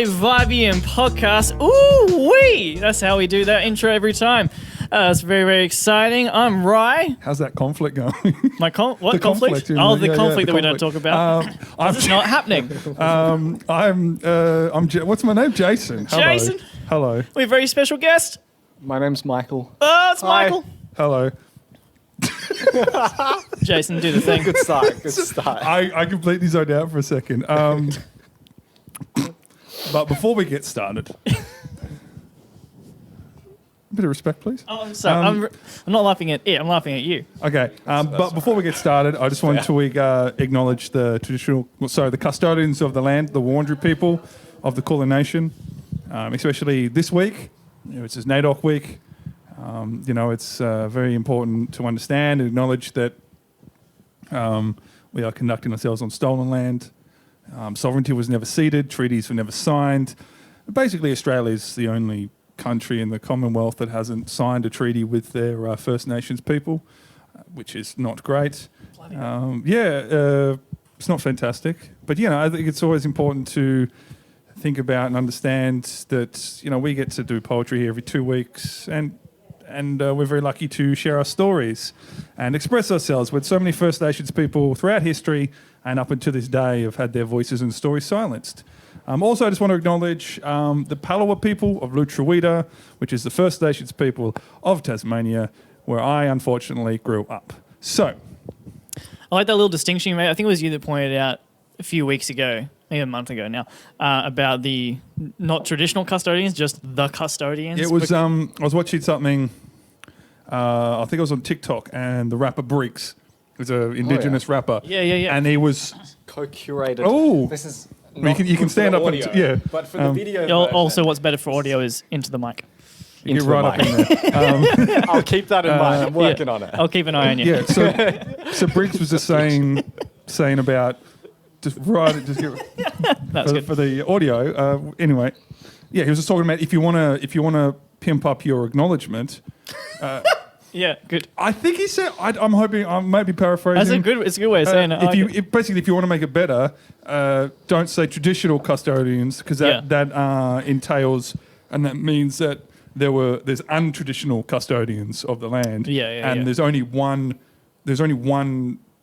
bloody Vibian podcast. Ooh wee! That's how we do that intro every time. It's very, very exciting. I'm Rye. How's that conflict going? My what The conflict? conflict, Oh, yeah, the yeah, conflict the that we don't conflict. talk about. It's not happening. What's my name? Jason. Hello. Jason. Hello. We have a very special guest. My name's Michael. Oh, it's Hi. Michael. Hello. Jason, do the thing. Good start. Good start. I completely zoned out for a second. But before we get started, a bit of respect, please. Oh, I'm sorry. I'm not laughing at it. I'm laughing at you. Okay, but before we get started, I just wanted to acknowledge the the custodians of the land, the Wurundjeri people of the Kulin Nation, especially this week. It's NAIDOC week. It's very important to understand and acknowledge that we are conducting ourselves on stolen land. Sovereignty was never ceded. Treaties were never signed. Basically, Australia is the only country in the Commonwealth that hasn't signed a treaty with their First Nations people, which is not great. It's not fantastic. But, I think it's always important to think about and understand that, we get to do poetry here every 2 weeks and we're very lucky to share our stories and express ourselves with so many First Nations people throughout history and up until this day have had their voices and stories silenced. Also, I just want to acknowledge the Palawa people of Lutruwita, which is the First Nations people of Tasmania, where I unfortunately grew up. So, I like that little distinction you made. I think it was you that pointed out a few weeks ago, maybe a month ago now, about the not traditional custodians, just the custodians. it was. I was watching something. I think it was on TikTok, and the rapper Briggs was an Indigenous rapper. Yeah. And he was. Co-curated. Oh. This is. You can stand up audio, and but for the video. Also, what's better for audio is into the mic. Get right up in there. I'll keep that in mind. I'm working on it. I'll keep an eye on you. Yeah. So Briggs was just saying about just That's good. for the audio. Anyway, he was just talking about if you wanna pimp up your acknowledgement. Yeah, good. I think he said. I'm hoping. I might be paraphrasing. It's a good way of saying it. If you want to make it better, don't say traditional custodians because that entails and that means that there's untraditional custodians of the land. And there's only one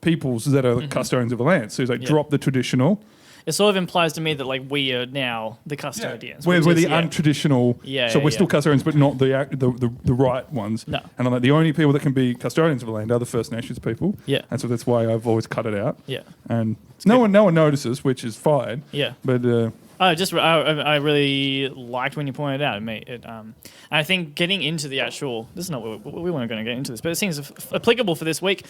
peoples that are the custodians of the land. So he's like, drop the traditional. It sort of implies to me that we are now the custodians. We're the untraditional. So we're still custodians, but not the right ones. No. And I'm like, the only people that can be custodians of the land are the First Nations people. Yeah. And so that's why I've always cut it out. Yeah. And no one notices, which is fine. Yeah. But I really liked when you pointed it out. I think getting into the actual, this is not what we weren't going to get into this, but it seems applicable for this week.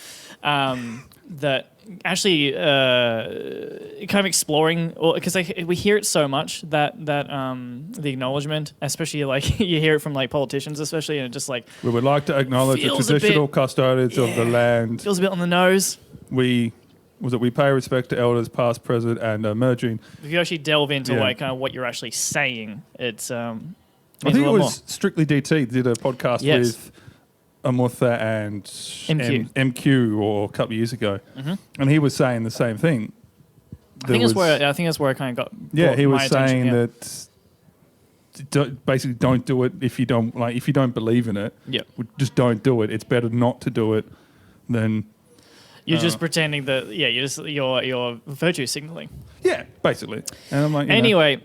That actually kind of exploring, because we hear it so much that the acknowledgement, especially you hear it from politicians, especially, and it just we would like to acknowledge the traditional custodians of the land. Feels a bit on the nose. We pay respect to elders past, present, and emerging. If you actually delve into kind of what you're actually saying, it's I think it was Strictly DT did a podcast with Amutha and MQ or a couple of years ago, and he was saying the same thing. I think that's where I kind of got. Yeah, he was my saying attention, that basically don't do it if you don't believe in it. Yeah, just don't do it. It's better not to do it than. You're just pretending that you're virtue signaling. Yeah, basically. And I'm like, anyway.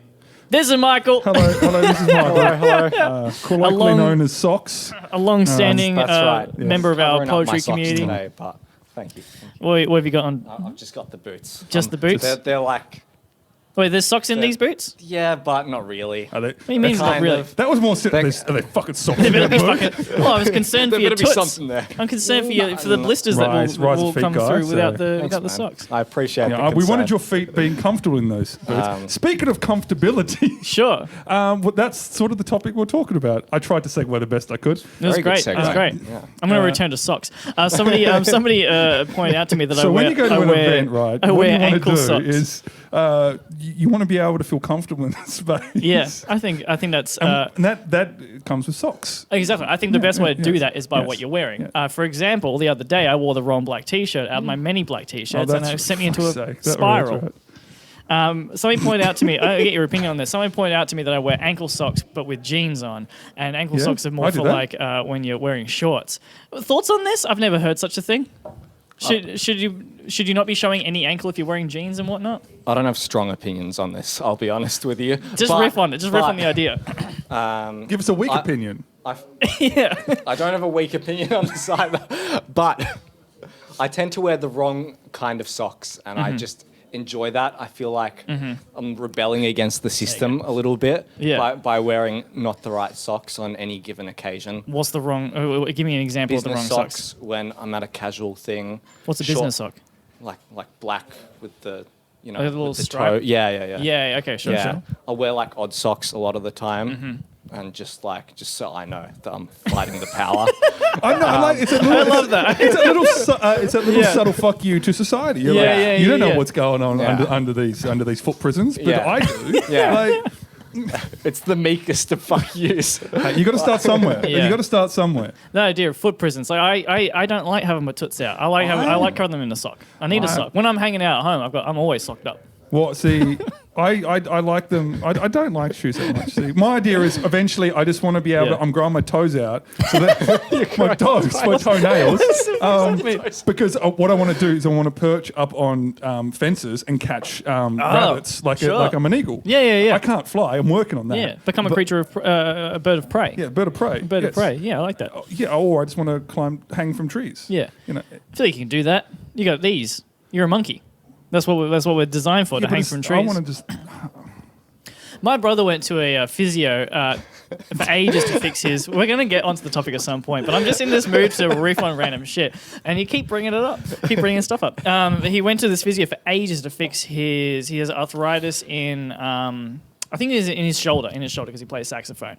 This is Michael. Hello, this is Michael. hello. Colloquially known as Socks. A long-standing that's right. member of our poetry community. Today, but thank you. What have you got on? I've just got the boots. Just the boots? They're like... Wait, there's socks in these boots? Yeah, but not really. Are they? What do you mean not really? That was more... Are they fucking socks? There better be fucking... I was concerned for your toots. Something there. I'm concerned for the blisters that will come through without the socks. I appreciate it. We wanted your feet being comfortable in those boots. Speaking of comfortability... Sure. That's sort of the topic we're talking about. I tried to segue the best I could. It was great. It was great. Yeah. I'm going to return to socks. Somebody pointed out to me that so when you go to an event, right, I wear ankle socks. Is you want to be able to feel comfortable in that space. Yeah, I think that's and that comes with socks. Exactly. I think the best way to do that is by what you're wearing. Yeah. For example, the other day I wore the wrong black t-shirt out of my many black t-shirts, and it sent me into a spiral. Somebody pointed out to me, I get your opinion on this. Somebody pointed out to me that I wear ankle socks but with jeans on, and ankle socks are more I do for that. like when you're wearing shorts. Thoughts on this? I've never heard such a thing. Should you not be showing any ankle if you're wearing jeans and whatnot? I don't have strong opinions on this. I'll be honest with you. Just riff on it. Just riff on the idea. Give us a weak opinion. Yeah. I don't have a weak opinion on this either, but I tend to wear the wrong kind of socks, and I just enjoy that. I feel like I'm rebelling against the system a little bit by wearing not the right socks on any given occasion. What's the wrong? Give me an example of the wrong Business socks when I'm at a casual thing. What's a business sock? Like black with the A little with the stripe? toe. Yeah. Yeah. Okay. Sure. Sure. I'll wear like odd socks a lot of the time. And just so I know that I'm fighting the power. I know, it's a little, I love that. It's a little subtle fuck you to society. You're you don't know what's going on under these foot prisons, but I do. Yeah. It's the meekest of fuck yous. You got to start somewhere. Yeah. You got to start somewhere. The idea of foot prisons. Like I don't like having my toots out. I like covering them in a sock. I need a sock. When I'm hanging out at home, I'm always socked up. Well, see, I like them. I don't like shoes that much. See, my idea is eventually I just want to be able to. I'm growing my toes out, so that my toenails, because what I want to do is I want to perch up on fences and catch rabbits like I'm an eagle. Yeah. I can't fly. I'm working on that. Yeah, become a creature of a bird of prey. Yeah, bird of prey. Bird of prey. Yeah, I like that. Yeah, or I just want to hang from trees. Yeah, you know. I feel like you can do that. You got these. You're a monkey. That's what we're designed for, to hang from trees. I want to just. My brother went to a physio for ages to fix his. We're going to get onto the topic at some point, but I'm just in this mood to riff on random shit. And you keep bringing it up. Keep bringing stuff up. He went to this physio for ages to fix his. He has arthritis in. I think it's in his shoulder because he plays saxophone.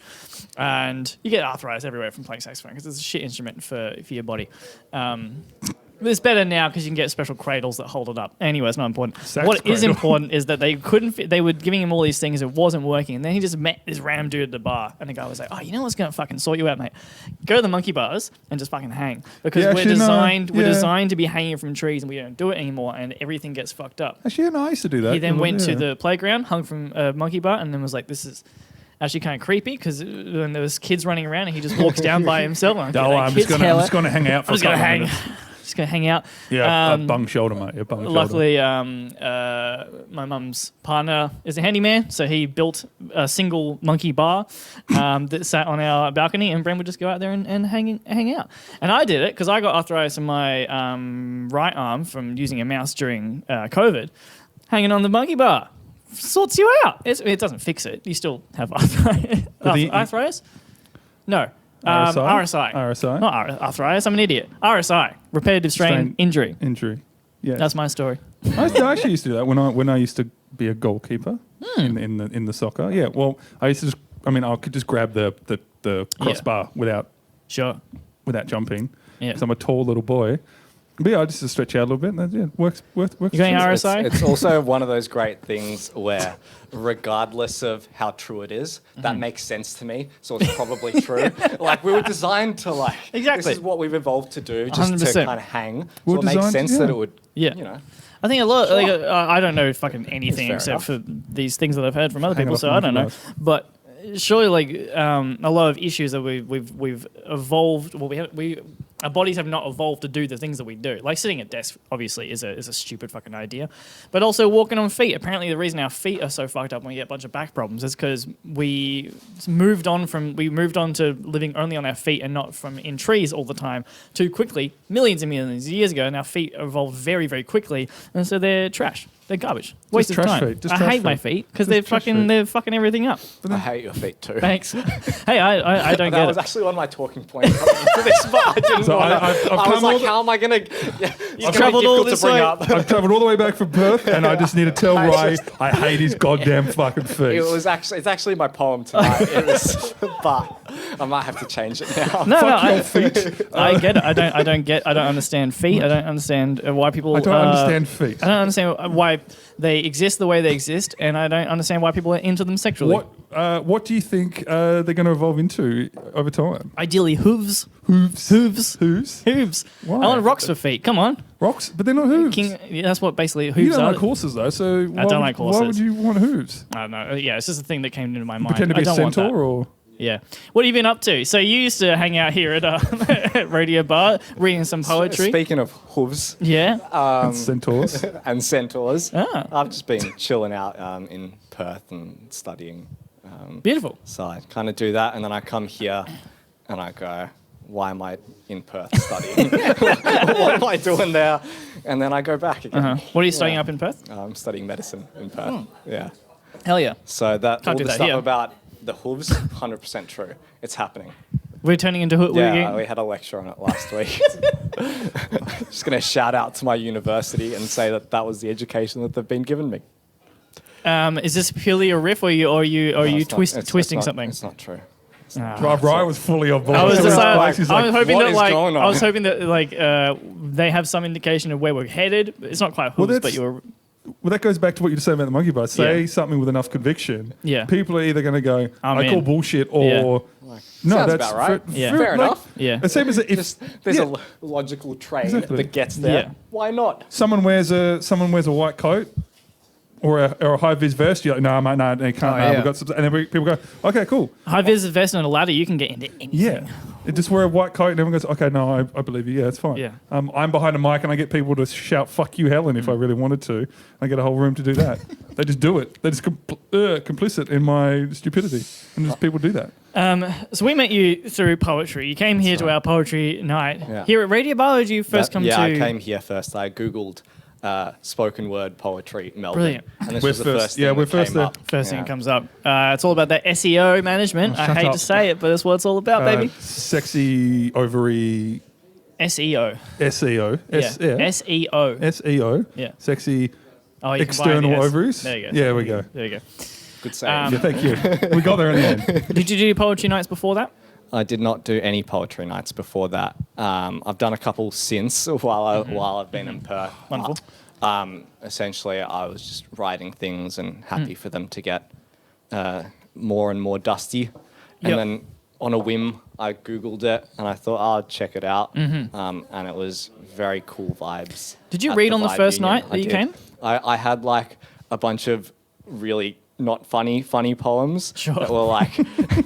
And you get arthritis everywhere from playing saxophone because it's a shit instrument for your body. It's better now because you can get special cradles that hold it up. Anyway, it's not important. What is important is that they couldn't. They were giving him all these things. It wasn't working. And then he just met this random dude at the bar. And the guy was like, "Oh, you know what's going to fucking sort you out, mate? Go to the monkey bars and just fucking hang. Because we're designed to be hanging from trees and we don't do it anymore and everything gets fucked up." Actually, I used to do that. He then went to the playground, hung from a monkey bar, and then was like, "This is actually kind of creepy," because when there was kids running around and he just walks down by himself. I'm just going to hang out for a couple of minutes. Just going to hang out. Yeah, a bung shoulder, mate. A bung luckily, my mum's partner is a handyman, so he built a single monkey bar that sat on our balcony, and Bren would just go out there and hang out. And I did it because I got arthritis in my right arm from using a mouse during COVID, hanging on the monkey bar. Sorts you out. It doesn't fix it. You still have arthritis. Arthritis? No. RSI. Not arthritis. I'm an idiot. RSI. Repetitive strain injury. Yeah. That's my story. I actually used to do that when I used to be a goalkeeper in the soccer. Yeah. Well, I used to I could just grab the crossbar without jumping. Yeah. Because I'm a tall little boy. But yeah, I just stretch out a little bit, and it works. You going RSI? It's also one of those great things where, regardless of how true it is, that makes sense to me. So it's probably true. Like we were designed to exactly. This is what we've evolved to do, just 100%. To kind of hang. So it makes sense that it would. Yeah. I think a lot. I don't know fucking anything except for these things that I've heard from other people, so I don't know. But surely, a lot of issues that we've evolved. Well, our bodies have not evolved to do the things that we do. Like sitting at desk, obviously, is a stupid fucking idea. But also walking on feet. Apparently, the reason our feet are so fucked up when we get a bunch of back problems is because we moved on to living only on our feet and not from in trees all the time too quickly, millions and millions of years ago. And our feet evolved very, very quickly, and so they're trash. They're garbage. Waste of time. I hate my feet because they're fucking everything up. I hate your feet too. Thanks. Hey, I don't get it. That was actually one of my talking points coming into this, but I didn't I was like, how am I going to... You've travelled all this way. I've travelled all the way back from Perth, and I just need to tell Ray I hate his goddamn fucking feet. It's actually my poem tonight. But I might have to change it now. No, feet. I get it. I don't understand feet. I don't understand why people... I don't understand feet. I don't understand why they exist the way they exist, and I don't understand why people are into them sexually. What do you think they're going to evolve into over time? Ideally, hooves. Hooves. Hooves. Hooves. Hooves. Why? I want rocks for feet. Come on. Rocks, but they're not hooves. Yeah, that's what basically You hooves don't are. like horses though, so I don't like horses. Why would you want hooves? I don't know. Yeah, it's just a thing that came into my mind. Pretend to be I a don't want that. centaur, or Yeah. What have you been up to? So you used to hang out here at at Radio Bar, reading some poetry. Speaking of hooves Yeah. centaurs. and centaurs, Ah. I've just been chilling out in Perth and studying. Beautiful. So I kind of do that, and then I come here and I go, why am I in Perth studying? What am I doing there? And then I go back again. What are you studying Yeah. up in Perth? I'm studying medicine in Perth. Yeah. Hell yeah. So that Can't all do the that stuff here. about the hooves, 100% true. It's happening. We're turning into hood. Yeah, we had a lecture on it last week. Just going to shout out to my university and say that that was the education that they've been giving me. Is this purely a riff, or are you No, it's not- twisting it's not- something? It's not true. Ryan was fully on board. I was So just he's like, he's I was hoping what that is like going on? I was hoping that like they have some indication of where we're headed. It's not quite hooves, but that's- you're well, that goes back to what you just said about the monkey bars. Say Yeah. something with enough conviction. Yeah. People are either going to go, I'm I in. call bullshit, or Yeah. no, sounds that's about right. Yeah. Fair enough. yeah. The same as if Just there's yeah, a logical train Exactly. that gets there. Yeah. Why not? someone wears a white coat or a high vis vest, you're like, no, mate, no, they can't. Oh, no, yeah. we've got some, and then people go, okay, cool. High vis vest and a ladder, you can get into anything. Yeah. It just wear a white coat and everyone goes, okay, no, I believe you. Yeah, it's fine. Yeah. I'm behind a mic and I get people to shout, fuck you, Helen, if I really wanted to. I get a whole room to do that. They just do it. They're just complicit in my stupidity. And just people do that. So we met you through poetry. You came here to our poetry night. Yeah. Here at Radio Bar, did you first come to... I came here first. I Googled spoken word poetry Melbourne. Brilliant. And this We're was the first- first yeah, thing we're that first came there. up. First thing Yeah. that comes up. It's all about that SEO management. I shut hate up. to say it, but that's what it's all about, baby. Sexy ovary SEO. SEO. Yeah. yeah. SEO. SEO. Yeah. Sexy Oh, you external combine the S. ovaries. There you go. Yeah, we go. There you go. Good save. Um, Yeah, thank you. We got there in the end. Did you do poetry nights before that? I did not do any poetry nights before that. I've done a couple since while I've been in Perth. Wonderful. Essentially, I was just writing things and happy for them to get more and more dusty. And Yep. then on a whim, I Googled it and I thought, I'll check it out. And it was very cool vibes. Did you at read on the Vibe first Union. night that I you did. came? I had like a bunch of really not funny poems Sure. that were like,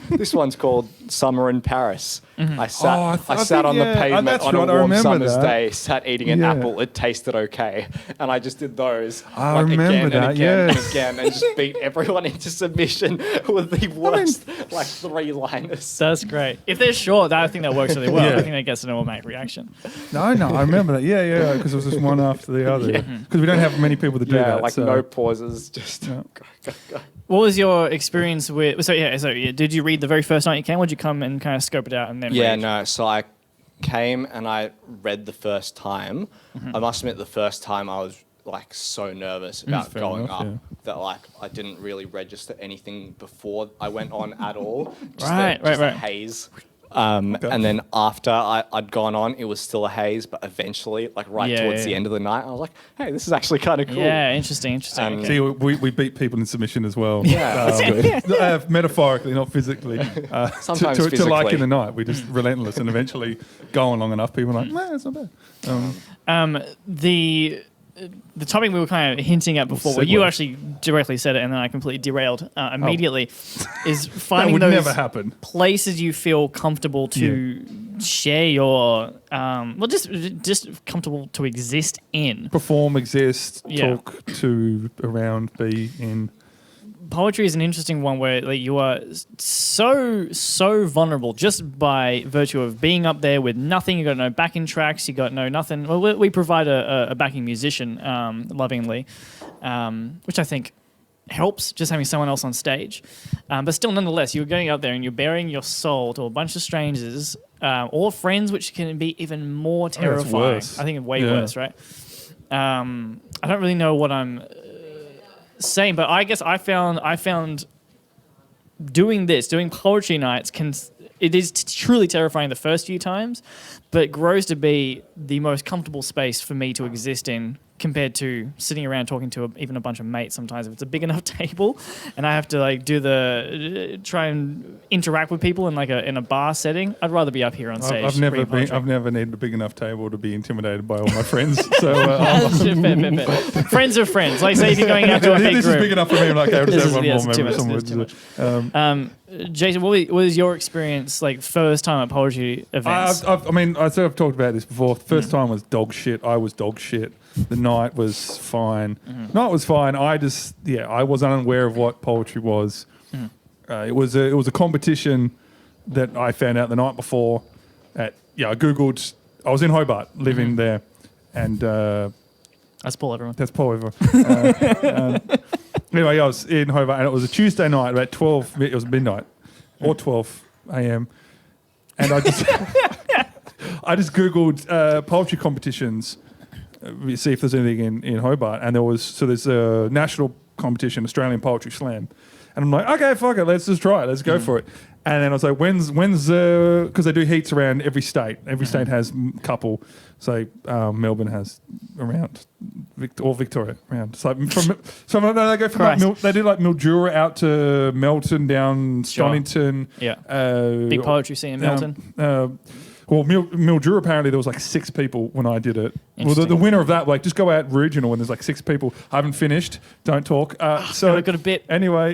this one's called Summer in Paris. I sat, Oh, I I sat think, on yeah. the Oh, pavement that's on right, I a warm remember summer's that. day, sat eating an Yeah. apple. It tasted okay. And I just did those I like remember again that, and again yes. and again and just beat everyone into submission with the worst like 3-liners. That's great. If they're short, I think that works really well. Yeah. I think that gets an automatic reaction. No, I remember that. Yeah, because it was just one after the other. Because we don't have many people that do Yeah, that. like so. no pauses, just Yeah. go. What was your experience with... So did you read the very first night you came, or did you come and kind of scope it out and then Yeah, read? no. So I came and I read the first time. I must admit, the first time I was like so nervous about fair going enough, up yeah. that like I didn't really register anything before I went on at all. Just Right, a right. haze. And then after I'd gone on, it was still a haze, but eventually, like towards the end of the night, I was like, hey, this is actually kind of cool. Yeah, interesting. Okay. See, we beat people in submission as well. Yeah, that's good. Metaphorically, not physically. Sometimes to like physically. in the night, we just relentless, and eventually going long enough, people are like, nah, it's not bad. The topic we were kind of hinting at before, where you Segue. actually directly said it and then I completely derailed immediately, is That finding would those never happen. places you feel comfortable to share your, just comfortable to exist in. Perform, exist, Yeah. talk to, around, be in. Poetry is an interesting one where like, you are so vulnerable just by virtue of being up there with nothing. You got no backing tracks. You got no nothing. Well, we provide a backing musician lovingly, which I think helps just having someone else on stage. But still, nonetheless, you're going up there and you're bearing your soul to a bunch of strangers or friends, which can be even more that's terrifying. worse. I think way Yeah. worse, right? I don't really know what I'm saying, but I guess I found doing poetry nights it is truly terrifying the first few times, but it grows to be the most comfortable space for me to exist in compared to sitting around talking to even a bunch of mates. Sometimes if it's a big enough table, and I have to like do the try and interact with people in like in a bar setting, I'd rather be up here on stage. I've never reading poetry. I've never needed a big enough table to be intimidated by all my friends. So fair. Friends of friends. Like say if you're going out to a big this group. is big enough for me. I'm like, I'll just have one more too member. much, Someone too much. Jason, what was your experience like first time at poetry events? I've talked about this before. First time was dog shit. I was dog shit. The night was fine. Night was fine. I was unaware of what poetry was. It was a competition that I found out the night before. I googled. I was in Hobart, living there, and that's Paul, everyone. That's Paul, everyone. Anyway, I was in Hobart, and it was a Tuesday night, about 12. It was midnight or 12 a.m. And I just googled poetry competitions. See if there's anything in Hobart, and there's a national competition, Australian Poetry Slam, and I'm like, okay, fuck it, let's just try it, let's go for it. And then I was like, when's because they do heats around every state. Every state has a couple. So Melbourne has around, or Victoria around. So they go from they do like Mildura out to Melton, down Stonnington. Big poetry scene in Melton. Mildura, apparently there was like 6 people when I did it. Well, the winner of that, like, just go out regional when there's like 6 people. I haven't finished. Don't talk. So I've got a bit. Anyway,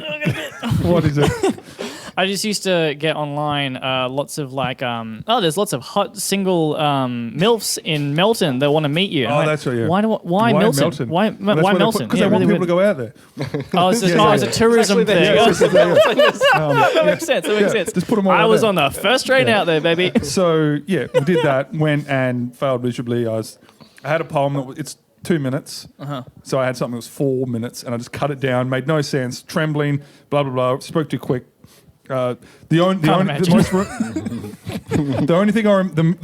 what is it? I just used to get online lots of like, there's lots of hot single MILFs in Melton that want to meet you. Oh, that's right, yeah. Why Melton? Why Melton? Because they want people to go out there. It's a tourism thing. That makes sense. Just put them all I out was there. on the first train out there, baby. So, we did that, went and failed miserably. I had a poem it's 2 minutes. So I had something that was 4 minutes, and I just cut it down, made no sense, trembling, blah, blah, blah, spoke too quick. The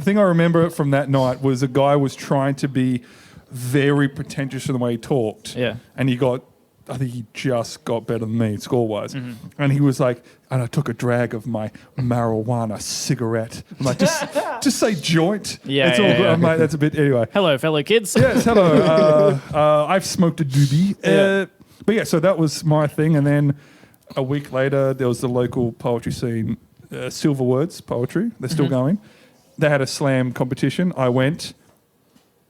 thing I remember from that night was a guy was trying to be very pretentious in the way he talked. Yeah. And I think he just got better than me score-wise. And he was like, and I took a drag of my marijuana cigarette. I'm like, just say joint. Yeah, it's all good. I'm like, that's a bit, anyway. Hello, fellow kids. Yes, hello. I've smoked a doobie. But so that was my thing. And then a week later, there was the local poetry scene, Silver Words Poetry. They're still going. They had a slam competition. I went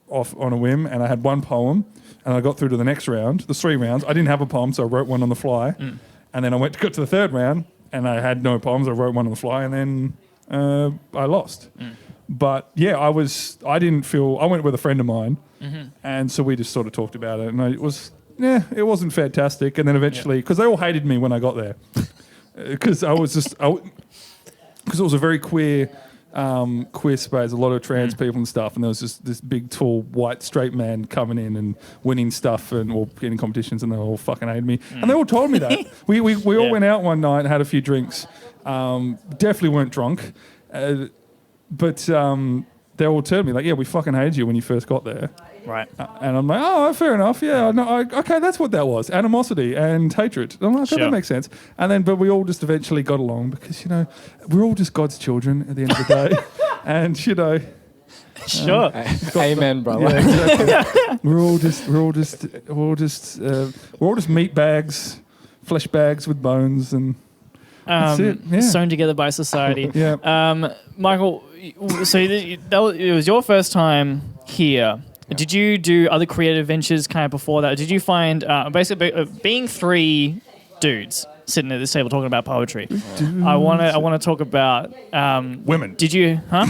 off on a whim, and I had one poem, and I got through to the next round. There's 3 rounds. I didn't have a poem, so I wrote one on the fly. And then I got to the 3rd round, and I had no poems. I wrote one on the fly, and then I lost. But I went with a friend of mine, and so we just sort of talked about it, and it wasn't fantastic. And then eventually, because they all hated me when I got there, because it was a very queer space, a lot of trans people and stuff, and there was just this big, tall, white, straight man coming in and winning stuff or getting competitions, and they all fucking hated me. And they all told me that. We all went out one night and had a few drinks. Definitely weren't drunk, but they all told me, like, we fucking hated you when you first got there. Right. And I'm like, oh, fair enough. Yeah, no, okay, that's what that was. Animosity and hatred. I'm like, okay, that makes sense. And then, but we all just eventually got along because, we're all just God's children at the end of the day. And, Sure. Amen, brother. Yeah, exactly. we're all just meat bags, flesh bags with bones, and that's it. Yeah. Sewn together by society. Yeah. Michael, so it was your first time here. Did you do other creative ventures kind of before that? Did you find basically being 3 dudes sitting at this table talking about poetry? I want to talk about women. Did you? Huh?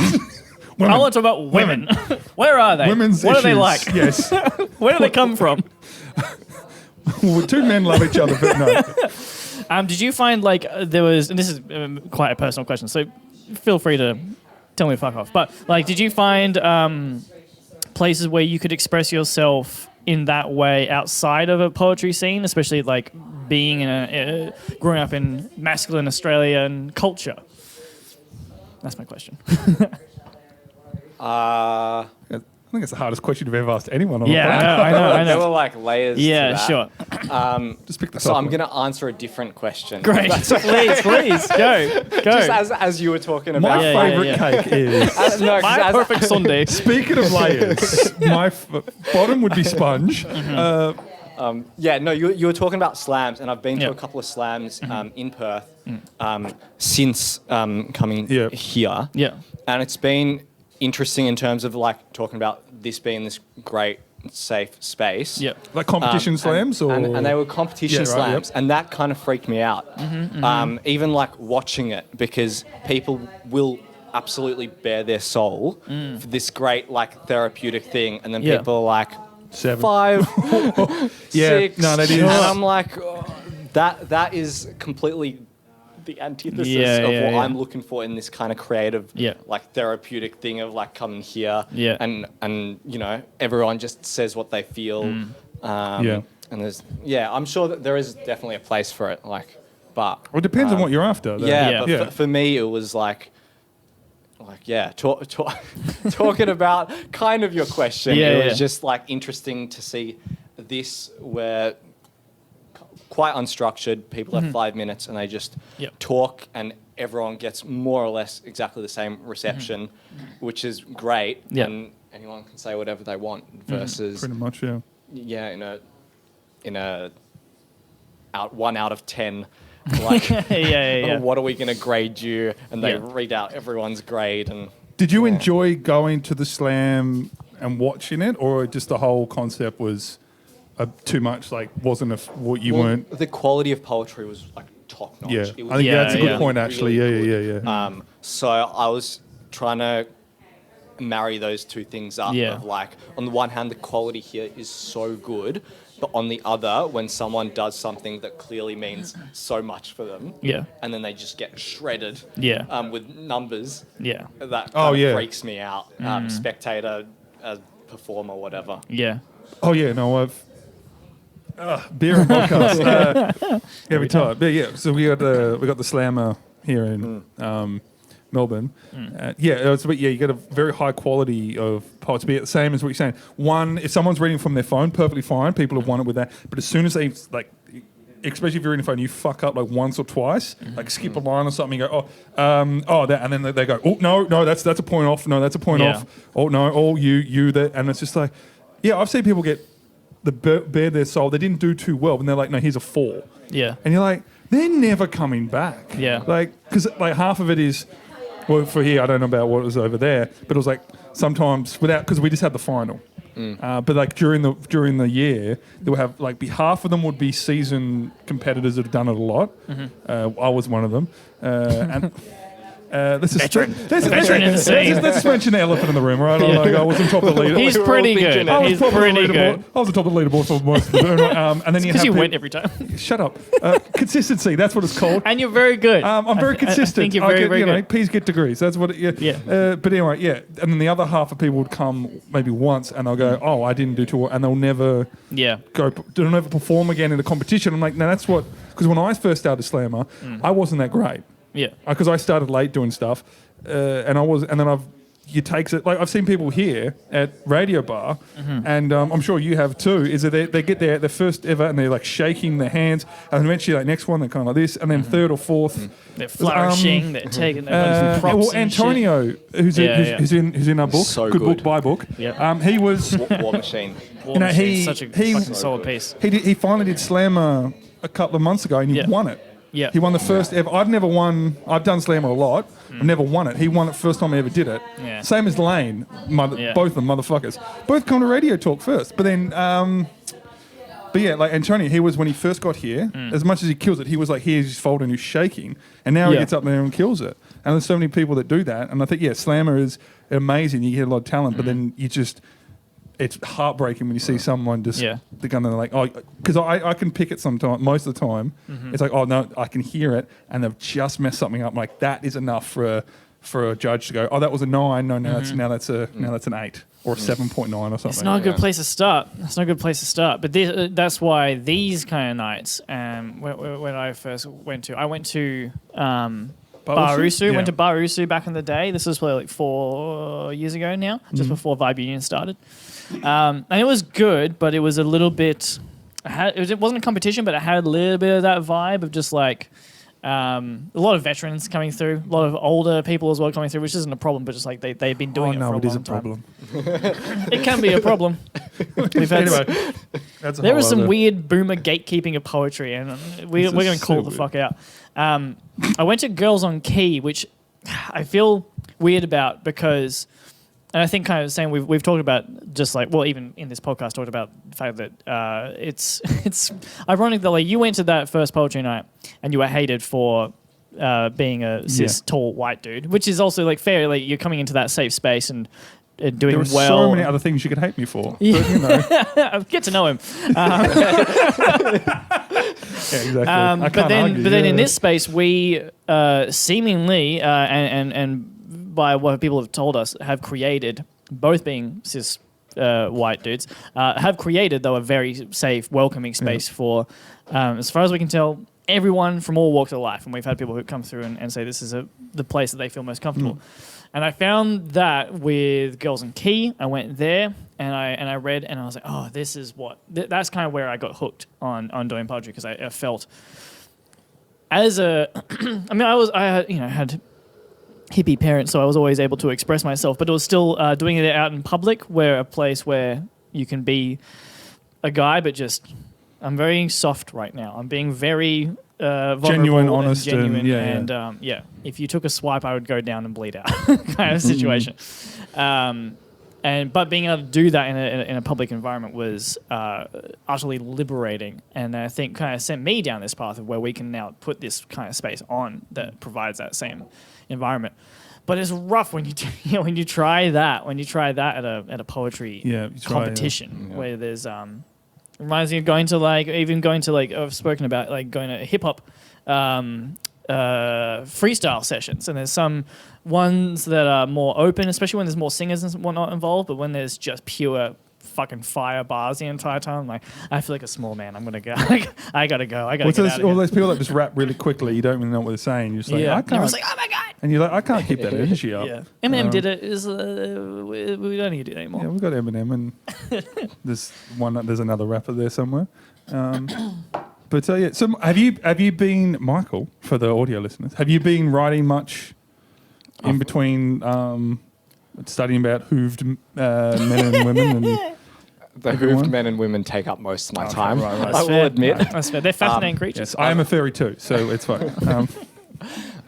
Women. I want to talk about women. Where are they? Women's what issues. are they like? Yes. Where do they come from? Well, 2 men love each other, but no. Did you find like there was, and this is quite a personal question, so feel free to tell me to fuck off. But like, did you find places where you could express yourself in that way outside of a poetry scene, especially like being in growing up in masculine Australian culture? That's my question. I think it's the hardest question you've ever asked anyone on Yeah, the podcast. I know. There were like layers. Yeah, to that. sure. Just pick the So top I'm one. going to answer a different question. Great. Please, go. Just as you were talking about. My Yeah, yeah, favourite yeah. cake is... No, 'cause My as- perfect Sunday. Speaking of layers, my bottom would be sponge. Yeah, no, you were talking about slams, and I've been to Yeah. a couple of slams in Perth since coming Yeah. here. Yeah. And it's been interesting in terms of like talking about this being this great, safe space. Yeah. Like competition slams? or And they were competition Yeah, right, slams, and that kind of freaked me out. Even like watching it, because people will absolutely bare their soul for this great like therapeutic thing, and then Yeah. people are like 7. 5, Yeah, 6, no, that is- and I'm like, oh, that is completely the antithesis Yeah, of yeah, what yeah. I'm looking for in this kind of creative, Yeah. like therapeutic thing of like coming here, Yeah. and you know everyone just says what they feel, Yeah. and I'm sure that there is definitely a place for it, like, but Well, it depends on what you're after. though. yeah, Yeah. but Yeah. For me it was like talking about kind of your question. Yeah, It was yeah. just like interesting to see this where quite unstructured. People have 5 minutes and they just Yep. talk, and everyone gets more or less exactly the same reception, which is great. Yep. And anyone can say whatever they want versus Pretty much, yeah. yeah, in a 1 out of 10. Like, Yeah. what are we going to grade you? And they Yeah. read out everyone's grade. And Did you Yeah. enjoy going to the slam and watching it, or just the whole concept was too much? Like, wasn't what you Well, weren't? the quality of poetry was like top notch. Yeah, It was I think Yeah, that's a good yeah. point. Actually, really yeah. good. So I was trying to marry those two things up. Yeah. Of like, on the one hand, the quality here is so good, but on the other, when someone does something that clearly means so much for them, Yeah. and then they just get shredded, Yeah. with numbers, Yeah. that Oh, kind yeah. of freaks me out. Spectator, performer, whatever. Yeah. Oh yeah, no, I've beer and podcast every time. But yeah, so we got the slammer here in Melbourne. You get a very high quality of poets. Be the same as what you're saying. One, if someone's reading from their phone, perfectly fine. People have won it with that. But as soon as they like, especially if you're reading phone, you fuck up like once or twice, like skip a line or something. You go, that, and then they go, oh no, that's a point off. No, that's a point Yeah. off. Oh no, oh you that, and it's just like, yeah, I've seen people get bare their soul. They didn't do too well, and they're like, no, here's a 4. Yeah. And you're like, they're never coming back. Yeah. Like, because like half of it is, well, for here, I don't know about what was over there, but it was like sometimes because we just had the final. But like during the year, they would have like half of them would be seasoned competitors that have done it a lot. I was one of them, and. Let's just mention the elephant in the room, right? I was on top of the leaderboard. He's pretty good. I was He's top of the pretty leaderboard. good. I was on top of the leaderboard for most of the and then you Because have you to- win every time. Shut up. Consistency. That's what it's called. And you're very good. I'm very consistent. I think you're very, very good. P's get degrees. That's what. But anyway, yeah. And then the other half of people would come maybe once, and they'll go, "Oh, I didn't do too well," and they'll never Yeah. they'll never perform again in a competition. I'm like, no, that's what. Because when I first started Slammer, I wasn't that great. Yeah. Because I started late doing stuff, it takes it like I've seen people here at Radio Bar, and I'm sure you have too. Is that they get their first ever and they're like shaking their hands, and eventually like next one they're kind of like this, and then third or fourth. They're flourishing. They're taking their props and shit. Antonio, who's in our book, So good book good. by book. Yeah. He was. War Machine. War Machine's such a he- fucking solid piece. He finally did Slammer a couple of months ago, and he Yeah. won it. Yeah. He won the first ever. I've never won. I've done Slammer a lot. I've never won it. He won it first time I ever did it. Yeah. Same as Lane. Yeah. Both of them, motherfuckers. Both come to Radio Talk first. But then, but yeah, like Antonio, he was when he first got here, as much as he kills it, he was like, here's his folder and he's shaking. And now he Yeah. gets up there and kills it. And there's so many people that do that. And I think, yeah, Slammer is amazing. You get a lot of talent, but then you just, it's heartbreaking when you see someone just, Yeah. they're going to like, oh, because I can pick it sometimes, most of the time. It's like, oh no, I can hear it. And they've just messed something up. I'm like, that is enough for a judge to go, oh, that was a 9. No, now that's an 8 or a 7.9 or something. It's not a good place to start. It's not a good place to start. But that's why these kind of nights, when I first went to, Barusu. Yeah. Went to Barusu back in the day. This was probably like 4 years ago now, just before Vibe Union started. And it was good, but it was a little bit. It wasn't a competition, but it had a little bit of that vibe of just like a lot of veterans coming through, a lot of older people as well coming through, which isn't a problem, but just like they've been doing it for a long time. it is a problem. It can be a problem. We've had Anyway, that's a there whole was some other- weird boomer gatekeeping of poetry, and we're This is going to call so it the weird. fuck out. I went to Girls on Key, which I feel weird about because, and I think kind of saying we've talked about just like, well, even in this podcast, talked about the fact that it's ironic that like you went to that first poetry night and you were hated for being a cis tall white dude, which is also like fair. Like you're coming into that safe space and doing There are well. so many other things you could hate me for. Yeah. But, you know, Get to know him. yeah, exactly. I But can't then, argue, but then yeah. in this space, we seemingly and by what people have told us, have created, both being cis white dudes, have created though a very safe, welcoming space for, as far as we can tell, everyone from all walks of life. And we've had people who come through and say this is the place that they feel most comfortable. And I found that with Girls and Key. I went there and I read and I was like, oh, this is what that's kind of where I got hooked on doing poetry, because I felt as a I mean I had hippie parents, so I was always able to express myself, but it was still doing it out in public, where a place where you can be a guy, but just I'm very soft right now. I'm being very vulnerable Genuine, and honest, and- genuine, yeah. and if you took a swipe, I would go down and bleed out, kind of situation. But being able to do that in a public environment was utterly liberating, and I think kind of sent me down this path of where we can now put this kind of space on that provides that same environment. But it's rough when you try that at a poetry competition where there's reminds me of going to I've spoken about like going to hip hop freestyle sessions, and there's some ones that are more open, especially when there's more singers and whatnot involved, but when there's just pure fucking fire bars the entire time, like I feel like a small man. I'm gonna go. I gotta go. I gotta get out of all here. those people that just rap really quickly, you don't really know what they're saying. You're just like, I And can't. everyone's like, oh my god. And you're like, I can't keep that energy up. Yeah, Eminem did it. We don't need to do it anymore. Yeah, we've got Eminem, and there's another rapper there somewhere. But yeah, so have you been, Michael, for the audio listeners? Have you been writing much in between studying about hooved men and women? And The hooved men and women take up most of my time. right. I will admit. That's fair. They're fascinating creatures. yes, I am a furry too, so it's fine.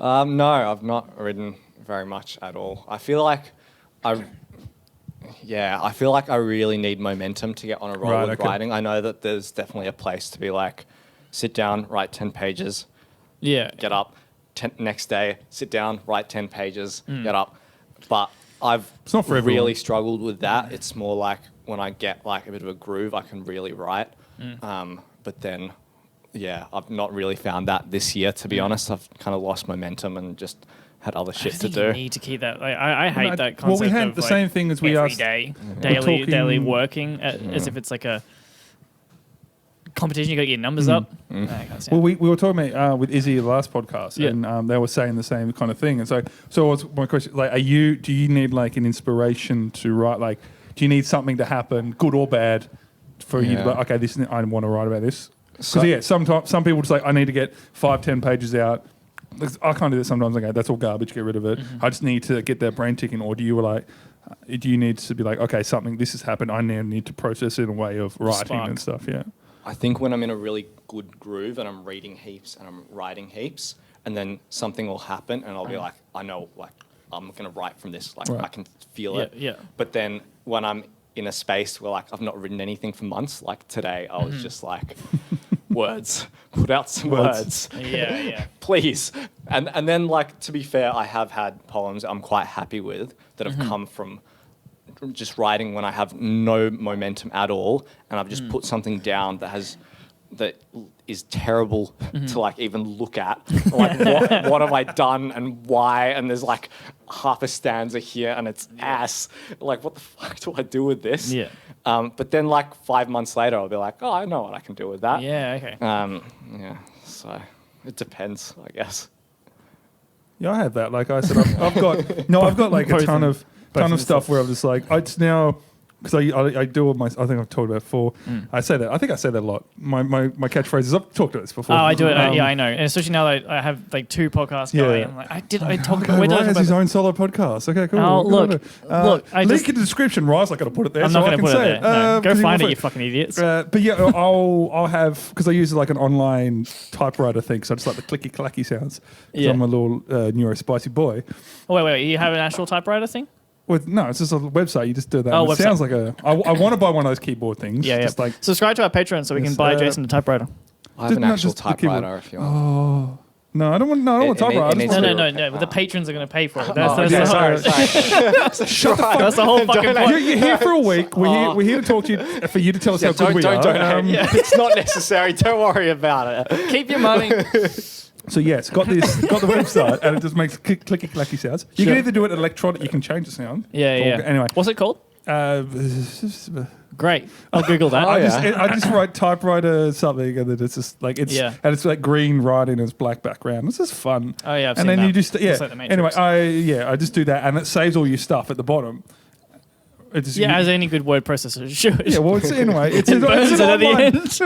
No, I've not written very much at all. I feel like I really need momentum to get on a roll Right, with okay. writing. I know that there's definitely a place to be like, sit down, write 10 pages, Yeah. get up. Next day, sit down, write 10 pages, get up. But I've It's not for everyone. really struggled with that. It's more like when I get like a bit of a groove, I can really write. But then, I've not really found that this year, to be honest. I've kind of lost momentum and just had other shit I to think do. you need to keep that. Like, I hate that concept. Well, we had of, the like, same thing as we every asked. day, We're talking- daily working, as if it's like a competition. You got to get your numbers up. That kind of stuff. Well, we were talking about with Izzy the last podcast, Yeah. and they were saying the same kind of thing. And so was my question, like, do you need like an inspiration to write? Like, do you need something to happen, good or bad, for you to be like, okay, I want to write about this? Because sometimes some people just like, I need to get 5-10 pages out. I can't do that sometimes. I go, that's all garbage. Get rid of it. I just need to get that brain ticking. Or do you need to be like, okay, this has happened. I now need to process it in a way of writing Spark. and stuff. Yeah. I think when I'm in a really good groove and I'm reading heaps and I'm writing heaps, and then something will happen and I'll be like, I know, like, I'm going to write from this. Like, Right. I can feel it. Yeah. But then when I'm in a space where, like, I've not written anything for months, like today, I was just like, words, put out some words. Yeah. Please. And then, like, to be fair, I have had poems I'm quite happy with that have come from just writing when I have no momentum at all, and I've just put something down that is terrible to like even look at. Like, what have I done and why? And there's like half a stanza here and it's ass. Like, what the fuck do I do with this? Yeah. But then like 5 months later, I'll be like, oh, I know what I can do with that. Yeah. Okay. So it depends, I guess. Yeah, I have that. Like I said, I've got like a ton of stuff where I'm just like, it's now because I do all my. I think I've talked about it before. I say that. I think I say that a lot. My catchphrases. I've talked about this before. Oh, I do it. Yeah, I know. And especially now that I have like 2 podcasts going. I'm like, I talk about. Ryan has his own solo podcast. Okay, cool. Oh, look. Link in the description. Ryan's not going to put it there. I'm not going to put it there. No, go find it, you fucking idiots. But yeah, I'll have because I use like an online typewriter thing, so I just like the clicky clacky sounds. Yeah. I'm a little neurospicy boy. Oh, wait. You have an actual typewriter thing? No, it's just a website. You just do that. Oh, it sounds like I want to buy one of those keyboard things. Yeah, just like subscribe to our Patreon so we can buy Jason a typewriter. I have an actual typewriter if you want. Oh. No, I don't want typewriter. No. The patrons are going to pay for it. Sorry. Shut the fuck. That's the whole fucking point. You're here for a week. We're here to talk to you, for you to tell us how good we are. It's not necessary. Don't worry about it. Keep your money. So yeah, it's got the website, and it just makes clicky clacky sounds. You can either do it electronic, you can change the sound. Yeah. Anyway, what's it called? Great. I'll Google that. I just write typewriter something, and then it's just like and it's like green writing and it's black background. It's just fun. Oh yeah, I've and seen then that. you just Like the anyway, I just do that, and it saves all your stuff at the bottom. As any good word processor should. Yeah, well, it's an online. It's an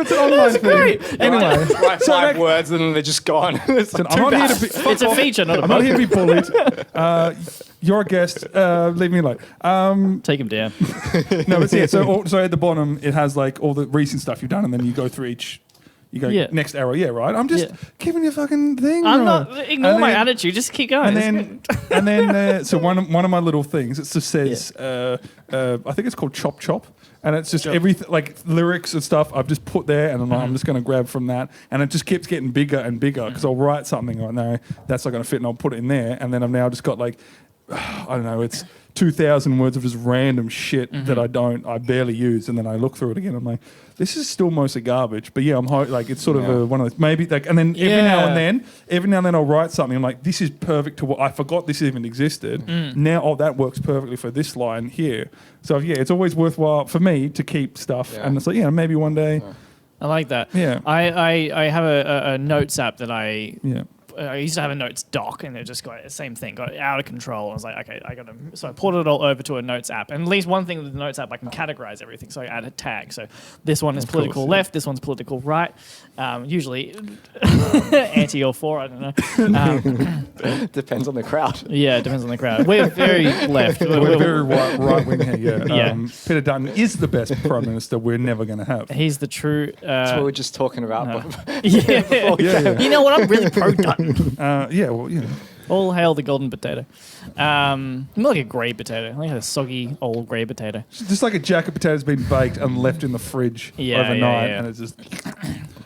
online thing. Great. Anyway, write 5 words and then they're just gone. It's a feature, not a bug. I'm not here to be bullied. You're a guest. Leave me alone. Take him down. No, but yeah. So at the bottom, it has like all the recent stuff you've done, and then you go through each. You go next arrow, right? I'm just giving you a fucking thing. I'm not. Ignore my attitude. Just keep going. And then so one of my little things. It just says, I think it's called Chop Chop, and it's just everything like lyrics and stuff. I've just put there, and I'm just going to grab from that, and it just keeps getting bigger and bigger because I'll write something. I know that's not going to fit, and I'll put it in there, and then I've now just got like, I don't know, it's 2,000 words of just random shit that I barely use, and then I look through it again. I'm like, this is still mostly garbage, but yeah, I'm like, it's sort of one of those maybe like, and then every now and then I'll write something. I'm like, this is perfect to what I forgot this even existed. Now, that works perfectly for this line here. So yeah, it's always worthwhile for me to keep stuff, and it's like maybe one day. I like that. Yeah, I have a notes app that I used to have a notes doc, and it just got the same thing, got out of control. I was like, okay, so I ported it all over to a notes app. And at least one thing with the notes app, I can categorize everything. So I add a tag. So this one is political left, this one's political right. Usually anti or for, I don't know. Depends on the crowd. Yeah, it depends on the crowd. We're very left. We're very right wing here. Yeah. Peter Dutton is the best Prime Minister we're never going to have. He's the true. That's what we were just talking about. You know what? I'm really pro Dutton. All hail the golden potato. More like a grey potato. I like a soggy old grey potato. Just like a jack of potatoes been baked and left in the fridge overnight, and it's just.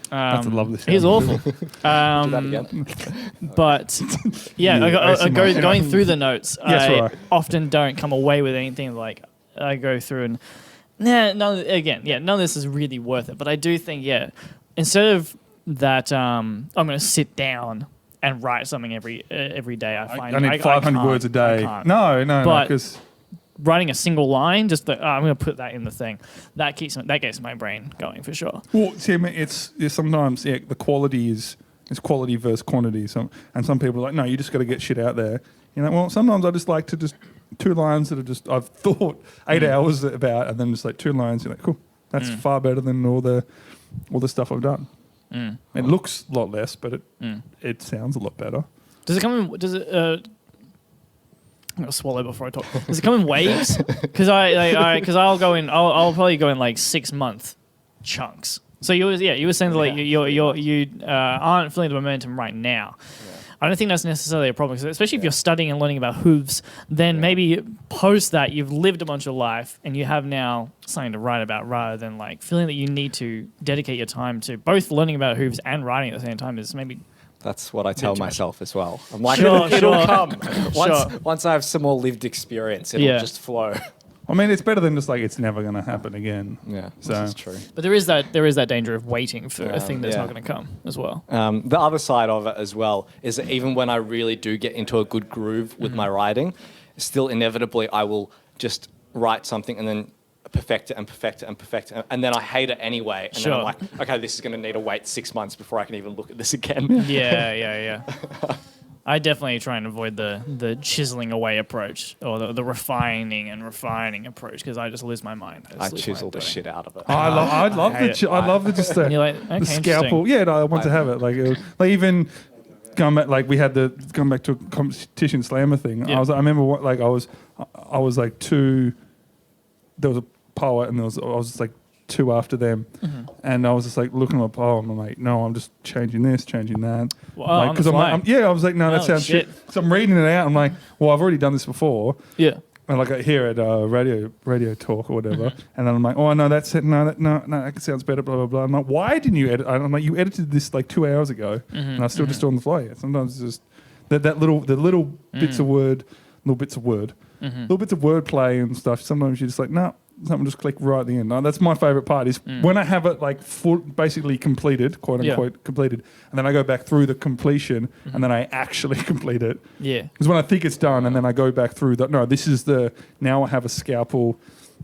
That's a lovely sound. He's awful. Do that again. But going through the notes, I often don't come away with anything like I go through and none of this is really worth it. But I do think instead of that, I'm going to sit down and write something every day. I need 500 words a day. No, because writing a single line, I'm going to put that in the thing. That gets my brain going for sure. Well, see, I mean, it's sometimes the quality is quality versus quantity. And some people are like, no, you just got to get shit out there. Well, sometimes I just like to just 2 lines that are I've thought 8 hours about, and then just like 2 lines. You're like, cool, that's far better than all the stuff I've done. It looks a lot less, but it sounds a lot better. Does it come in? I'm gonna swallow before I talk. Does it come in waves? Because I'll probably go in like 6-month chunks. So you were saying that like you aren't feeling the momentum right now. I don't think that's necessarily a problem, especially if you're studying and learning about hooves. Then maybe post that you've lived a bunch of life and you have now something to write about, rather than like feeling that you need to dedicate your time to both learning about hooves and writing at the same time. Is maybe. That's what I tell myself as well. I'm like, it'll come. Once I have some more lived experience, it'll just flow. I mean, it's better than just like it's never going to happen again. Yeah, so this is true. But there is that danger of waiting for a thing that's not going to come as well. The other side of it as well is that even when I really do get into a good groove with my writing, still inevitably I will just write something and then perfect it and perfect it and perfect it, and then I hate it anyway. And then I'm like, okay, this is going to need to wait 6 months before I can even look at this again. Yeah. I definitely try and avoid the chiseling away approach or the refining approach because I just lose my mind. I chisel the shit out of it. I love the And you're like, okay, the scalpel. interesting. Yeah, no, I want to have it. Like even going back, we had going back to a competition slammer thing. Yeah. I remember I was like two. There was a poet, and I was just like two after them, and I was just like looking at my poem. I'm like, no, I'm just changing this, changing that. Well, on the I'm fly. like, I was like, no, that Oh, sounds shit. So I'm reading it out. I'm like, well, I've already done this before. Yeah. And like I hear it radio talk or whatever, and then I'm like, oh no, that's it. No, that sounds better. Blah blah blah. I'm like, why didn't you edit? I'm like, you edited this like 2 hours ago, and I still just on the fly yet. Sometimes it's just the little bits of word, little bits of wordplay and stuff. Sometimes you're just like, no, something just click right at the end. No, that's my favorite part is when I have it like basically completed, quote unquote completed, and then I go back through the completion and then I actually complete it. Yeah. Because when I think it's done and then I go back through that, no, this is now I have a scalpel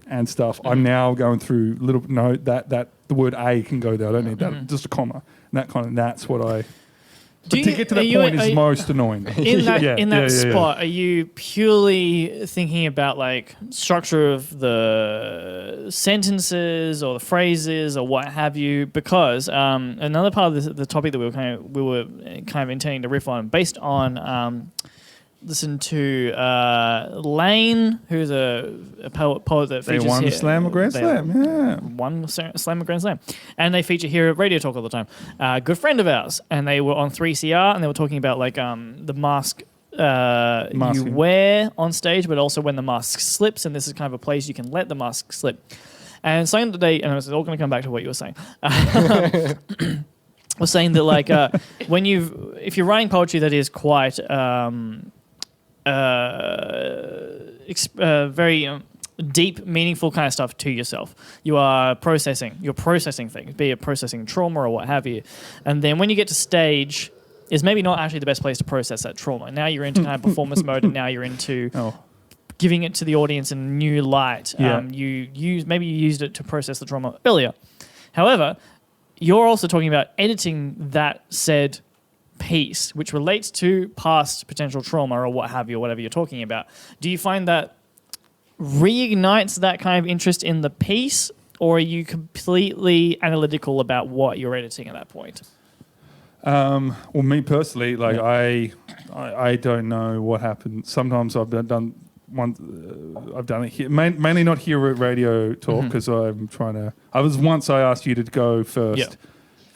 and stuff. I'm now going through that the word A can go there. I don't need that, just a comma. And that's what I... But to get to that point is most annoying. In that spot, are you purely thinking about like structure of the sentences or the phrases or what have you? Because another part of the topic that we were kind of intending to riff on, based on listen to Lane, who's a poet that features won here. Slam or Grand Slam, yeah. One Slam or Grand Slam. And they feature here at Radio Talk all the time. Good friend of ours. And they were on 3CR and they were talking about like the mask you wear on stage, but also when the mask slips, and this is kind of a place you can let the mask slip. And something today, and it's all going to come back to what you were saying. Was saying that like if you're writing poetry that is quite very deep, meaningful kind of stuff to yourself. You're processing things, be it processing trauma or what have you. And then when you get to stage, is maybe not actually the best place to process that trauma. Now you're into kind of performance mode, and now you're into giving it to the audience in a new light. Yeah. You used it to process the trauma earlier. However, you're also talking about editing that said piece, which relates to past potential trauma or what have you, or whatever you're talking about. Do you find that reignites that kind of interest in the piece, or are you completely analytical about what you're editing at that point? Well, me personally, like I don't know what happened. Sometimes I've done it here, mainly not here at Radio Talk because I'm trying to. I asked you to go first,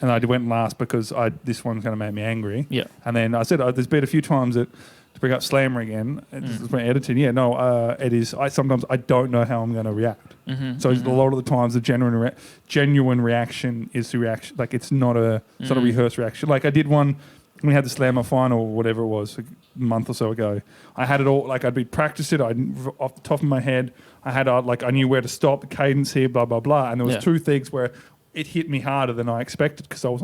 and I went last because this one's going to make me angry. Yeah, and then I said there's been a few times that to bring up Slammer again. It's my editing. Yeah, no, it is. Sometimes I don't know how I'm going to react. So a lot of the times the genuine reaction is the reaction. Like it's not a rehearsed reaction. Like I did one. We had the Slammer final or whatever it was a month or so ago. I had it all, like I'd practiced it off the top of my head. I had I knew where to stop, the cadence here, blah, blah, blah. And there was two things where it hit me harder than I expected because I was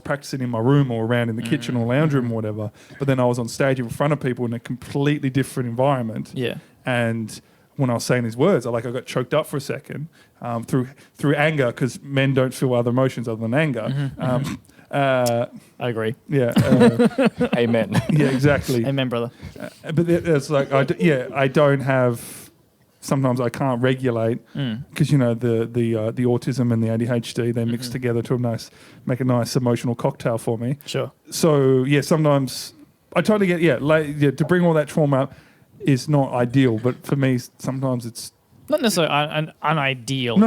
practicing in my room or around in the kitchen or lounge room or whatever. But then I was on stage in front of people in a completely different environment. Yeah. And when I was saying these words, I got choked up for a second through anger because men don't feel other emotions other than anger. I agree. Yeah. Amen. Yeah, exactly. Amen, brother. But it's like, I don't have. Sometimes I can't regulate because the autism and the ADHD they mix together to make a nice emotional cocktail for me. Sure. So sometimes I try to get to bring all that trauma up is not ideal, but for me sometimes it's not necessarily unideal.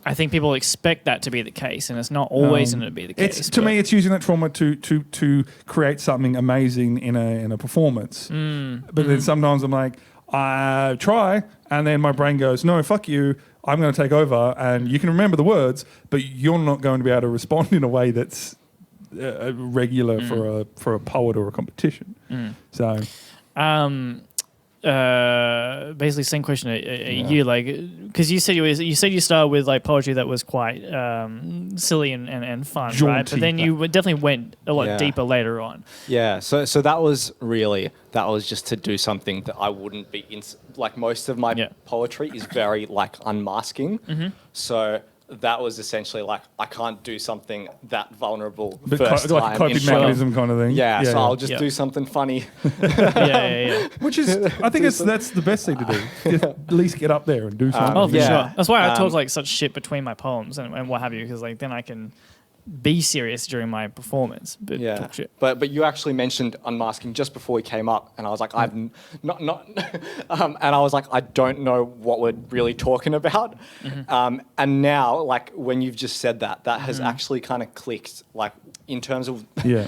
I think people expect that to be the case, and it's not always going to be the case. To me, it's using that trauma to create something amazing in a performance. But then sometimes I'm like, I try, and then my brain goes, no, fuck you, I'm going to take over, and you can remember the words, but you're not going to be able to respond in a way that's regular for a poet or a competition. So... basically same question you because you said you started with like poetry that was quite silly and fun, jaunty, right? But then you definitely went a lot deeper later on. Yeah, so that was just to do something that I wouldn't be like most of my poetry is very like unmasking. So that was essentially like, I can't do something that vulnerable But first like time. a coping in front of- mechanism kind of thing. Yeah, so I'll just Yeah. do something funny. Yeah. Which is, I think that's the best thing to do. Just at least get up there and do something. Oh, for Yeah. sure. That's why I talk like such shit between my poems and what have you, because like then I can be serious during my performance, but Yeah, talk shit. but you actually mentioned unmasking just before we came up, and I was like, I've not, and I was like, I don't know what we're really talking about, and now like when you've just said that, that has actually kind of clicked, like in terms of, Yeah.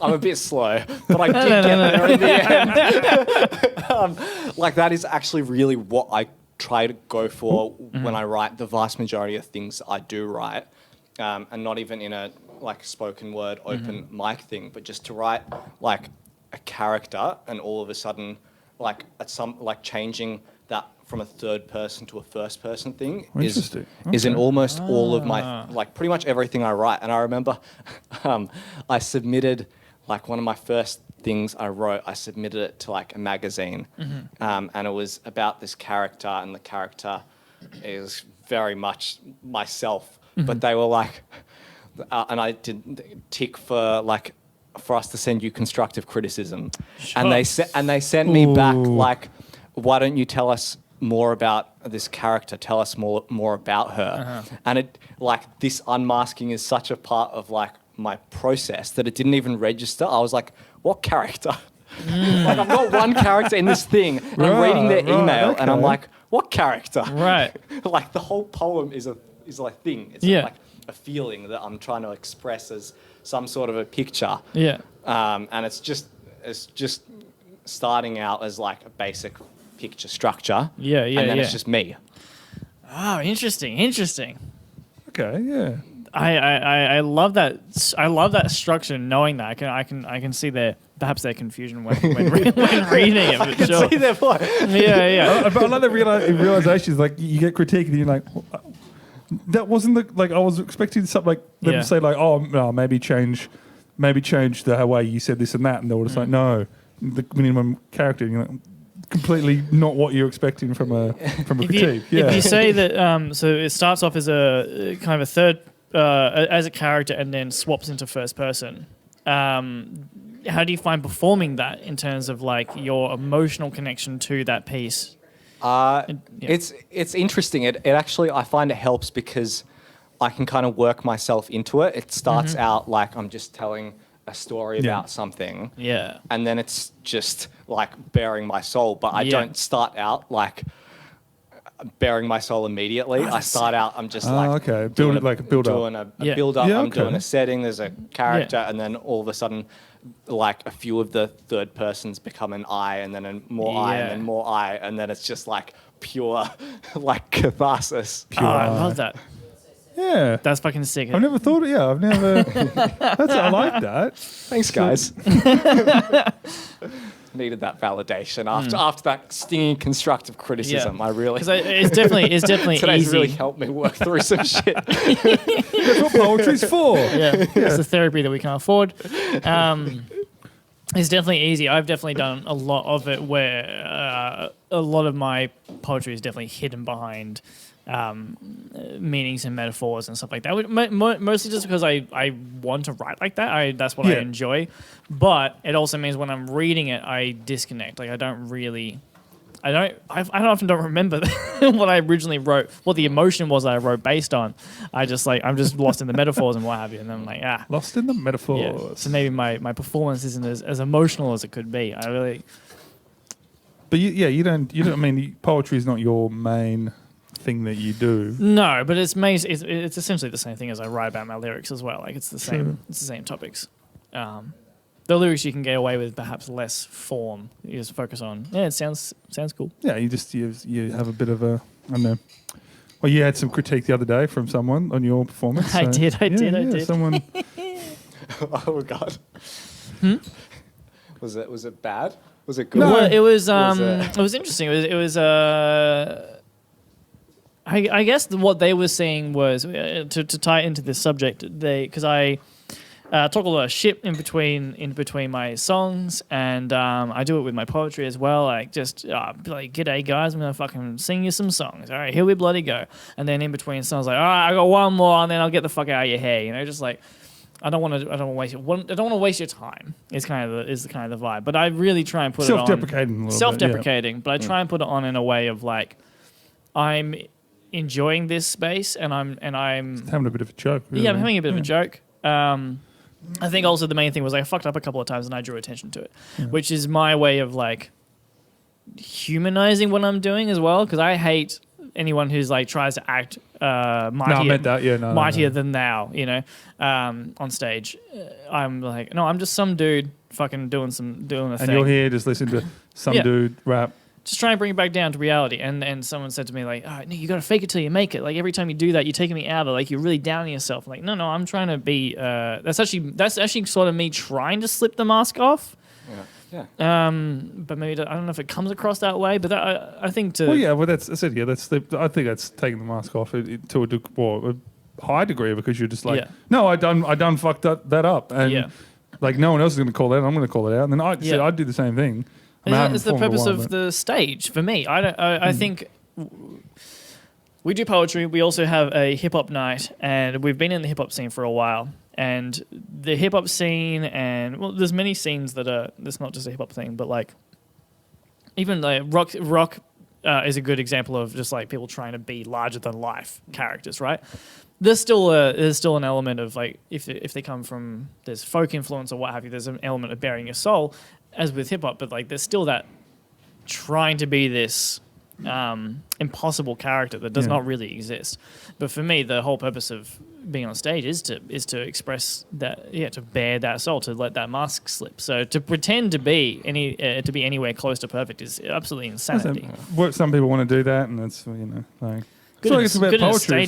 I'm a bit slow, but I did get there in the end. Like that is actually really what I try to go for when I write the vast majority of things I do write. And not even in a like spoken word open mic thing, but just to write like a character and all of a sudden like at some like changing that from a third person to a first person thing is in almost all of my like pretty much everything I write. And I remember I submitted like one of my first things I wrote, I submitted it to like a magazine, and it was about this character, and the character is very much myself. But they were like, and I did tick for like for us to send you constructive criticism, and they sent me back like, why don't you tell us more about this character? Tell us more about her. And it like this unmasking is such a part of like my process that it didn't even register. I was like, what character? Like I've got one character in this thing, and I'm reading their email, and I'm like, what character? Right. Like the whole poem is a thing. It's like a feeling that I'm trying to express as some sort of a picture. Yeah. And it's just starting out as like a basic picture structure. Yeah, And then it's just me. Oh, interesting. Okay, yeah. I love that. I love that structure. Knowing that, I can see perhaps their confusion when reading it. But sure. See their point. Yeah. But I love the realization. Like you get critique and you're like, that wasn't like I was expecting something like them to say like, oh no, maybe change the way you said this and that, and they were just like, no, the minimum character. And you're like, completely not what you're expecting from a critique. If you say that, so it starts off as a kind of a third as a character and then swaps into first person. How do you find performing that in terms of like your emotional connection to that piece? It's interesting. It actually, I find it helps because I can kind of work myself into it. It starts out like I'm just telling a story about something. Yeah. And then it's just like bearing my soul. But I don't start out like bearing my soul immediately. I start out, I'm just like build it like a build up. Doing a build up. Yeah, I'm doing a setting. There's a character, and then all of a sudden, like a few of the third persons become an I, and then more I, and then more I, and then it's just like pure like catharsis. I love that. Yeah, that's fucking sick. I've never thought. Yeah, I've never. I like that. Thanks, guys. Needed that validation after that stinging constructive criticism. I really because it's definitely today's easy. really helped me work through some shit. That's what poetry's for. It's the therapy that we can't afford. It's definitely easy. I've definitely done a lot of it where a lot of my poetry is definitely hidden behind meanings and metaphors and stuff like that. Mostly just because I want to write like that. That's what I enjoy. But it also means when I'm reading it, I disconnect. Like I often don't remember what I originally wrote, what the emotion was that I wrote based on. I'm just lost in the metaphors and what have you. And then I'm like, lost in the metaphors. Yeah. So maybe my performance isn't as emotional as it could be. But you don't. I mean, poetry is not your main thing that you do. No, but it's essentially the same thing as I write about my lyrics as well. Like it's the same. It's the same topics. The lyrics you can get away with perhaps less form. You just focus on. Yeah, it sounds cool. Yeah, you have a bit of a, I don't know. Well, you had some critique the other day from someone on your performance. I did. Someone. Oh God. Was it bad? Was it good? No, it was. It was interesting. It was. I guess what they were saying was to tie into this subject. Because I talk a lot of shit in between my songs, and I do it with my poetry as well. Like just be like, "G'day guys, I'm gonna fucking sing you some songs. All right, here we bloody go." And then in between songs, like, "All right, I got one more, and then I'll get the fuck out of your hair." You know, just like I don't want to waste your time. Is the kind of the vibe. But I really try and put self-deprecating, self-deprecating. But I try and put it on in a way of like, I'm enjoying this space, and I'm Just having a bit of a joke. Really. Yeah, I'm having a bit of a joke. I think also the main thing was I fucked up a couple of times and I drew attention to it, which is my way of like humanizing what I'm doing as well, because I hate anyone who's like tries to act mightier than thou, you know, on stage. I'm like, no, I'm just some dude fucking doing a thing. And you're here just listening to some dude rap. Just try and bring it back down to reality. And someone said to me, like, oh, no, you got to fake it till you make it. Like, every time you do that, you're taking me out of it. Like, you're really downing yourself. Like, no, I'm trying to be... That's actually sort of me trying to slip the mask off. Yeah. But maybe... I don't know if it comes across that way, but I think to... Well, yeah, well, I think that's taking the mask off to a high degree, because you're just like, no, I done fucked that up. And, like, no one else is going to call that. I'm going to call it out. And then I'd do the same thing. It's the purpose of the stage for me. I think we do poetry. We also have a hip hop night, and we've been in the hip hop scene for a while. And the hip hop scene, and well, there's many scenes that are. There's not just a hip hop thing, but like even like rock is a good example of just like people trying to be larger than life characters, right? There's still an element of like if they come from there's folk influence or what have you. There's an element of bearing your soul, as with hip hop, but like there's still that trying to be this impossible character that does not really exist. But for me, the whole purpose of being on stage is to express that, to bear that soul, to let that mask slip. So to pretend to be anywhere close to perfect is absolutely insanity. Some people want to do that, and that's like. It's about poetry.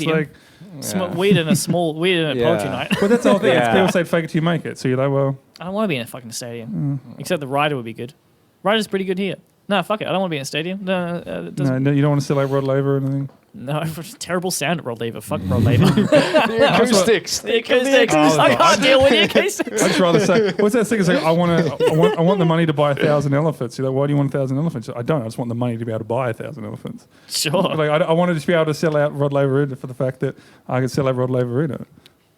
It's like weird in a poetry night. But that's the whole thing. People say fake it till you make it. So you're like, well, I don't want to be in a fucking stadium. Except the rider would be good. Rider's pretty good here. No, fuck it. I don't want to be in a stadium. No, you don't want to sit like Rod Laver or anything? No, terrible sound at Rod Laver. Fuck Rod Laver. The acoustics. I can't deal with the acoustics. I'd rather say, what's that thing? It's like, I want the money to buy 1,000 elephants. You're like, why do you want 1,000 elephants? I don't. I just want the money to be able to buy 1,000 elephants. Sure. Like, I want to just be able to sell out Rod Laver Arena for the fact that I can sell out Rod Laver Arena.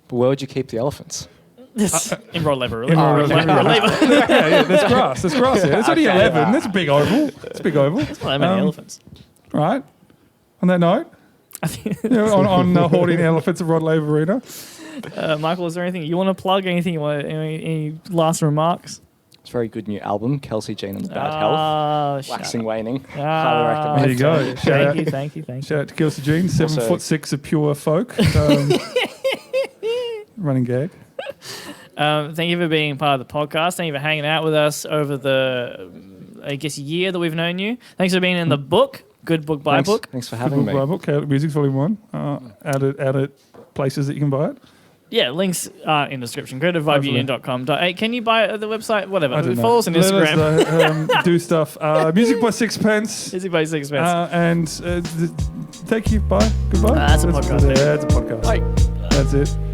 But where would you keep the elephants? In Rod Laver. Yeah, there's grass. There's grass here. It's only 11. That's a big oval. It's a big oval. That's not that many elephants. Right. On that note, on hoarding elephants at Rod Laver Arena. Michael, is there anything you want to plug? Anything you want? Any last remarks? It's a very good new album, Kelsey Jean and the Bad Health. Waxing Waning. Highly recommend. There you go. Thank you. Shout out to Kelsey Jean, 7'6" of pure folk. Running gag. Thank you for being part of the podcast. Thank you for hanging out with us over the, year that we've known you. Thanks for being in the book. Good book by book. Thanks for having me. Good book by book. Music's Volume 1. Out at places that you can buy it. Yeah, links are in the description. Go to vibeunion.com.au. Can you buy the website? Whatever. Follow us on Instagram. Do stuff. Music by Sixpence. Music by Sixpence. And thank you. Bye. Goodbye. That's a podcast. That's a podcast. Bye. That's it.